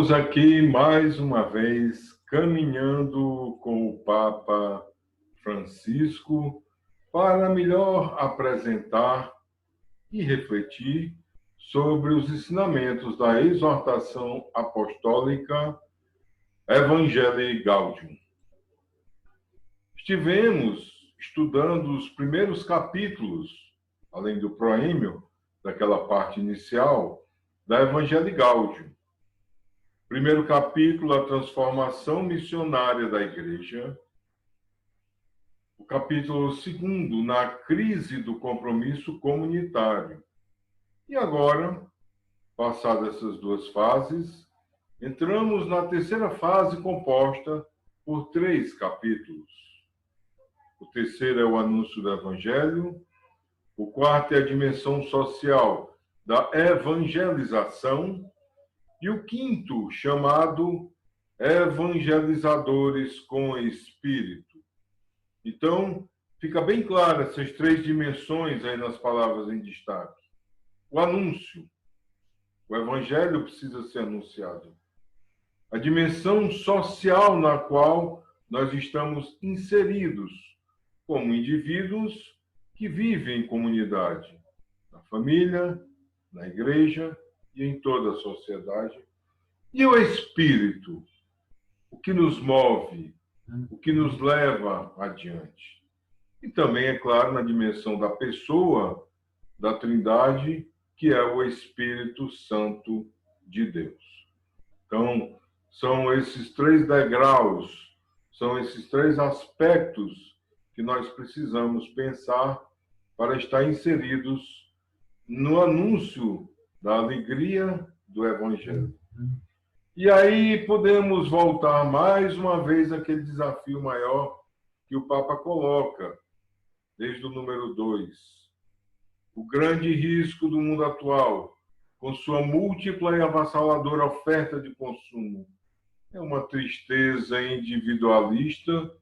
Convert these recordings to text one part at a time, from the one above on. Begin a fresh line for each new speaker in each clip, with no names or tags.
Estamos aqui mais uma vez caminhando com o Papa Francisco para melhor apresentar e refletir sobre os ensinamentos da exortação apostólica Evangelii Gaudium. Estivemos estudando os primeiros capítulos, além do proêmio, daquela parte inicial, da Evangelii Gaudium. Primeiro capítulo, a transformação missionária da Igreja. O capítulo 2, na crise do compromisso comunitário. E agora, passadas essas duas fases, entramos na terceira fase composta por 3 capítulos. O terceiro é o anúncio do Evangelho. O quarto é a dimensão social da evangelização. E o quinto, chamado Evangelizadores com Espírito. Então, fica bem claro essas 3 dimensões aí nas palavras em destaque. O anúncio. O Evangelho precisa ser anunciado. A dimensão social na qual nós estamos inseridos como indivíduos que vivem em comunidade, na família, na igreja e em toda a sociedade. E o Espírito, o que nos move, o que nos leva adiante. E também, é claro, na dimensão da pessoa da Trindade, que é o Espírito Santo de Deus. Então, são esses 3 degraus, são esses 3 aspectos que nós precisamos pensar para estar inseridos no anúncio da alegria do Evangelho. E aí podemos voltar mais uma vez àquele desafio maior que o Papa coloca, desde o número 2. O grande risco do mundo atual, com sua múltipla e avassaladora oferta de consumo, é uma tristeza individualista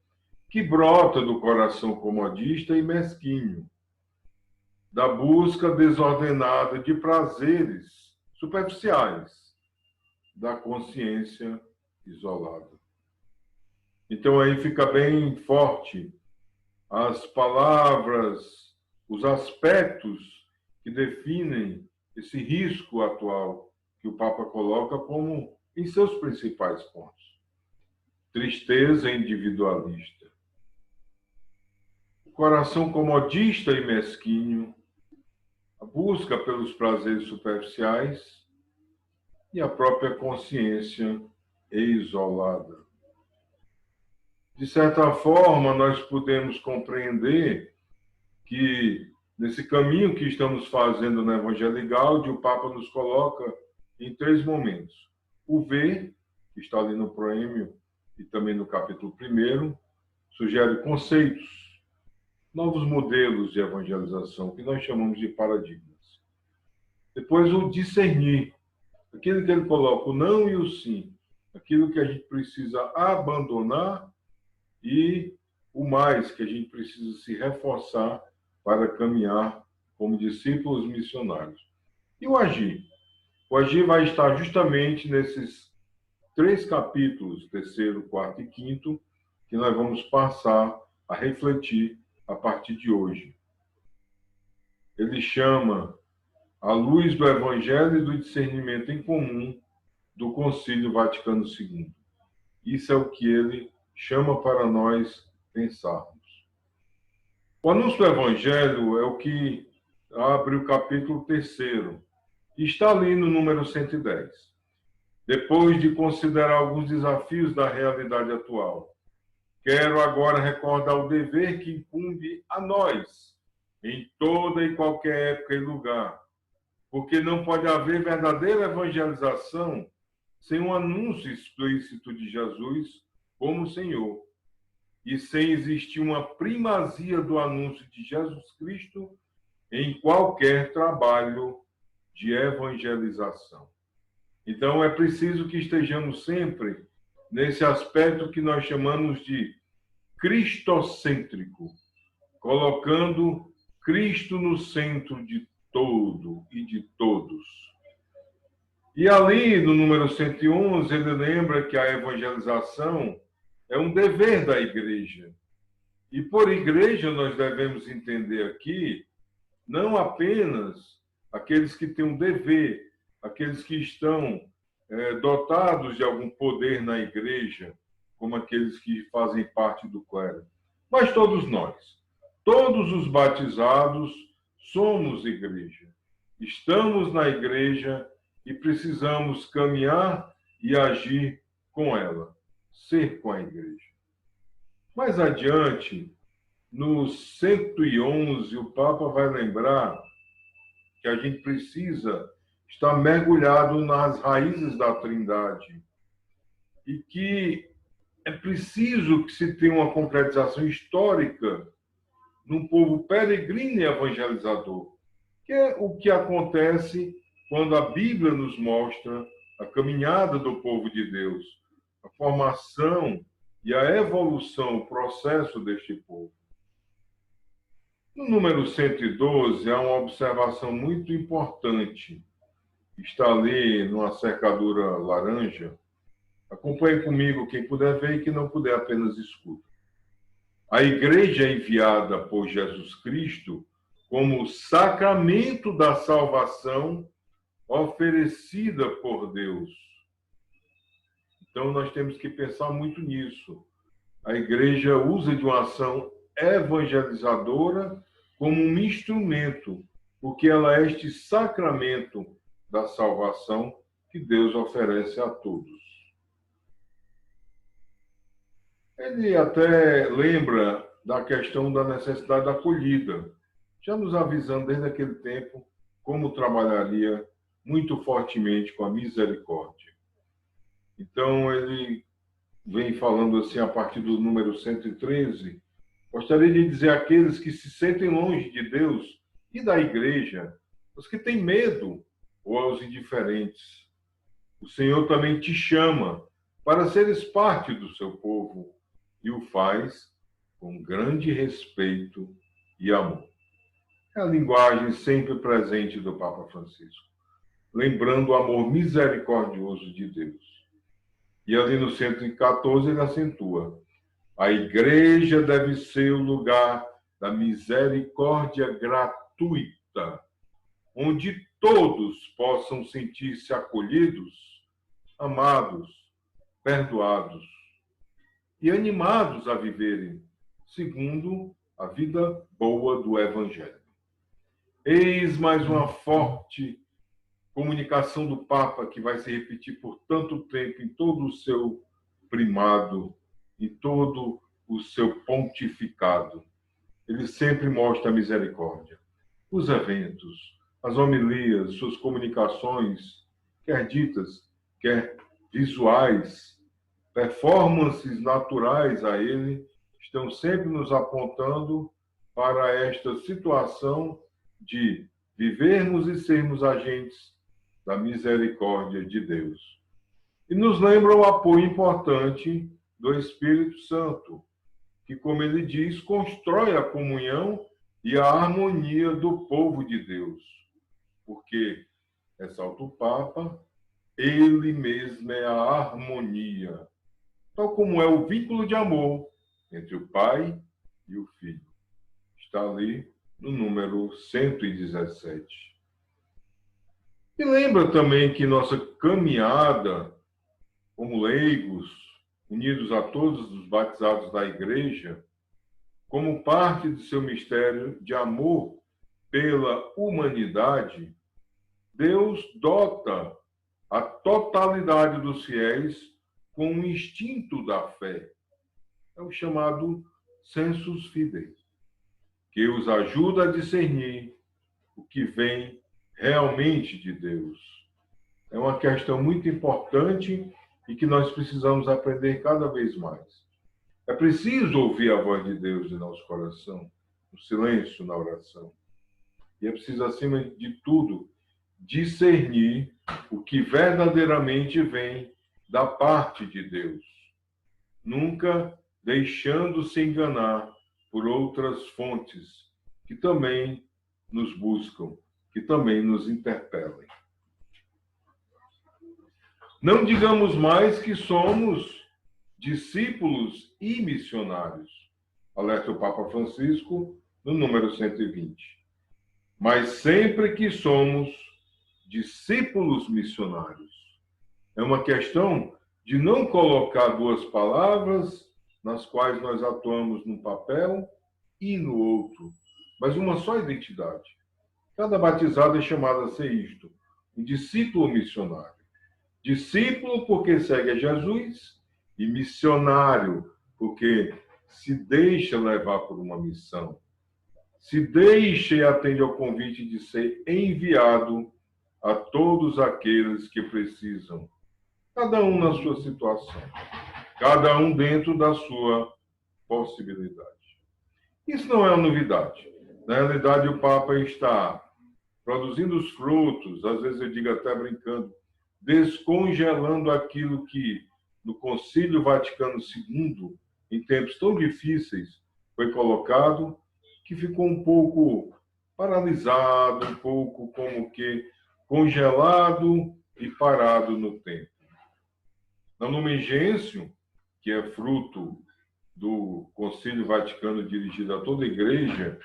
que brota do coração comodista e mesquinho, da busca desordenada de prazeres superficiais, da consciência isolada. Então aí fica bem forte as palavras, os aspectos que definem esse risco atual que o Papa coloca como em seus principais pontos. Tristeza individualista. O coração comodista e mesquinho, a busca pelos prazeres superficiais e a própria consciência isolada. De certa forma, nós podemos compreender que, nesse caminho que estamos fazendo na Evangelii Gaudium, o Papa nos coloca em 3 momentos. O ver, que está ali no proêmio e também no capítulo 1, sugere conceitos, novos modelos de evangelização, que nós chamamos de paradigmas. Depois, o discernir, aquilo que ele coloca, o não e o sim, aquilo que a gente precisa abandonar e o mais que a gente precisa se reforçar para caminhar como discípulos missionários. E o agir? O agir vai estar justamente nesses 3 capítulos, 3º, 4º e 5º, que nós vamos passar a refletir a partir de hoje. Ele chama à luz do Evangelho e do discernimento em comum do Concílio Vaticano II. Isso é o que ele chama para nós pensarmos. O anúncio do Evangelho é o que abre o capítulo 3º. E está ali no número 110. Depois de considerar alguns desafios da realidade atual, quero agora recordar o dever que incumbe a nós, em toda e qualquer época e lugar, porque não pode haver verdadeira evangelização sem um anúncio explícito de Jesus como Senhor, e sem existir uma primazia do anúncio de Jesus Cristo em qualquer trabalho de evangelização. Então, é preciso que estejamos sempre nesse aspecto que nós chamamos de cristocêntrico, colocando Cristo no centro de todo e de todos. E ali, no número 111, ele lembra que a evangelização é um dever da igreja. E por igreja nós devemos entender aqui não apenas aqueles que têm um dever, aqueles que estão dotados de algum poder na igreja, como aqueles que fazem parte do clero, mas todos nós, todos os batizados, somos igreja. Estamos na igreja e precisamos caminhar e agir com ela, ser com a igreja. Mais adiante, no 111, o Papa vai lembrar que a gente precisa estar mergulhado nas raízes da Trindade e que é preciso que se tenha uma concretização histórica num povo peregrino e evangelizador, que é o que acontece quando a Bíblia nos mostra a caminhada do povo de Deus, a formação e a evolução, o processo deste povo. No número 112, há uma observação muito importante. Está ali numa cercadura laranja. Acompanhe comigo, quem puder ver e quem não puder, apenas escuta. A igreja é enviada por Jesus Cristo como sacramento da salvação oferecida por Deus. Então, nós temos que pensar muito nisso. A igreja usa de uma ação evangelizadora como um instrumento, porque ela é este sacramento da salvação que Deus oferece a todos. Ele até lembra da questão da necessidade da acolhida, já nos avisando desde aquele tempo como trabalharia muito fortemente com a misericórdia. Então, ele vem falando assim a partir do número 113, gostaria de dizer àqueles que se sentem longe de Deus e da igreja, os que têm medo ou aos indiferentes. O Senhor também te chama para seres parte do seu povo e o faz com grande respeito e amor. É a linguagem sempre presente do Papa Francisco, lembrando o amor misericordioso de Deus. E ali no 114 ele acentua: a igreja deve ser o lugar da misericórdia gratuita, onde todos possam sentir-se acolhidos, amados, perdoados e animados a viverem segundo a vida boa do Evangelho. Eis mais uma forte comunicação do Papa que vai se repetir por tanto tempo em todo o seu primado, em todo o seu pontificado. Ele sempre mostra a misericórdia. Os eventos, as homilias, suas comunicações, quer ditas, quer visuais, performances naturais a ele, estão sempre nos apontando para esta situação de vivermos e sermos agentes da misericórdia de Deus. E nos lembra o apoio importante do Espírito Santo, que, como ele diz, constrói a comunhão e a harmonia do povo de Deus. Porque, ressalta o Papa, ele mesmo é a harmonia, tal como é o vínculo de amor entre o Pai e o Filho. Está ali no número 117. E lembra também que nossa caminhada como leigos, unidos a todos os batizados da Igreja, como parte do seu mistério de amor pela humanidade, Deus dota a totalidade dos fiéis com o instinto da fé. É o chamado sensus fidei, que os ajuda a discernir o que vem realmente de Deus. É uma questão muito importante e que nós precisamos aprender cada vez mais. É preciso ouvir a voz de Deus em nosso coração, no silêncio, na oração. E é preciso, acima de tudo, discernir o que verdadeiramente vem da parte de Deus, nunca deixando-se enganar por outras fontes que também nos buscam, que também nos interpelem. Não digamos mais que somos discípulos e missionários, alerta o Papa Francisco no número 120. Mas sempre que somos discípulos missionários. É uma questão de não colocar duas palavras nas quais nós atuamos num papel e no outro, mas uma só identidade. Cada batizado é chamado a ser isto, um discípulo missionário. Discípulo porque segue a Jesus e missionário porque se deixa levar por uma missão. Se deixa e atende ao convite de ser enviado a todos aqueles que precisam, cada um na sua situação, cada um dentro da sua possibilidade. Isso não é uma novidade. Na realidade, o Papa está produzindo os frutos, às vezes eu digo até brincando, descongelando aquilo que no Concílio Vaticano II, em tempos tão difíceis, foi colocado, que ficou um pouco paralisado, um pouco como que congelado e parado no tempo. Na Lumen Gentium, que é fruto do Concílio Vaticano dirigido a toda a Igreja,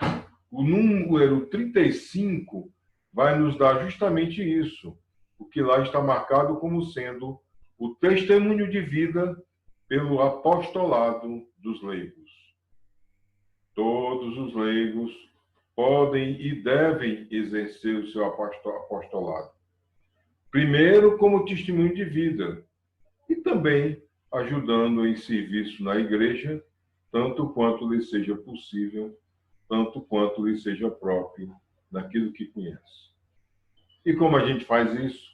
o número 35 vai nos dar justamente isso, o que lá está marcado como sendo o testemunho de vida pelo apostolado dos leigos. Todos os leigos podem e devem exercer o seu apostolado. Primeiro, como testemunho de vida, e também ajudando em serviço na igreja, tanto quanto lhe seja possível, tanto quanto lhe seja próprio naquilo que conhece. E como a gente faz isso?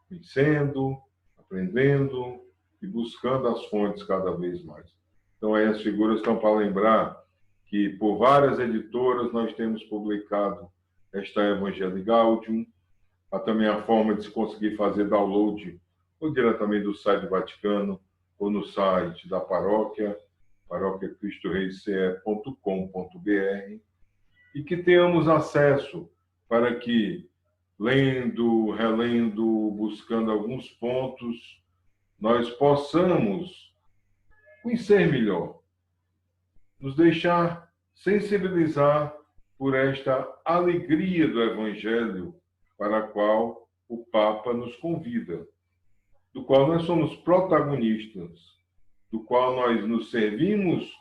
Conhecendo, aprendendo e buscando as fontes cada vez mais. Então, aí as figuras estão para lembrar que, por várias editoras, nós temos publicado esta Evangelii Gaudium. Há também a forma de se conseguir fazer download ou diretamente do site do Vaticano ou no site da paróquia, paroquiacristoreice.com.br, e que tenhamos acesso para que, lendo, relendo, buscando alguns pontos, nós possamos conhecer melhor, nos deixar sensibilizar por esta alegria do Evangelho para a qual o Papa nos convida, do qual nós somos protagonistas, do qual nós nos servimos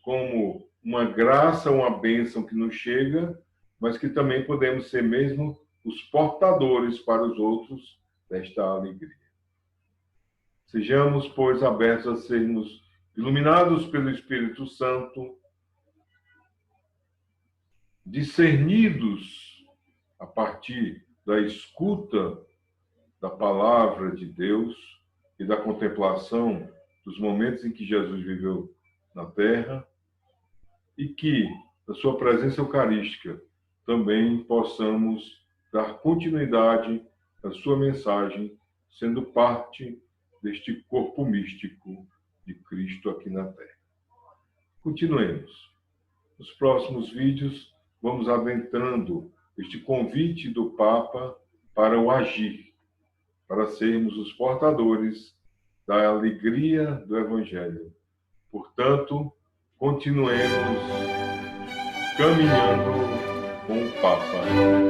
como uma graça, uma bênção que nos chega, mas que também podemos ser mesmo os portadores para os outros desta alegria. Sejamos, pois, abertos a sermos iluminados pelo Espírito Santo, discernidos a partir da escuta da palavra de Deus e da contemplação dos momentos em que Jesus viveu na Terra, e que, na sua presença eucarística, também possamos dar continuidade à sua mensagem, sendo parte deste corpo místico de Cristo aqui na Terra. Continuemos. Nos próximos vídeos, vamos adentrando este convite do Papa para o agir, para sermos os portadores da alegria do Evangelho. Portanto, continuemos caminhando com o Papa.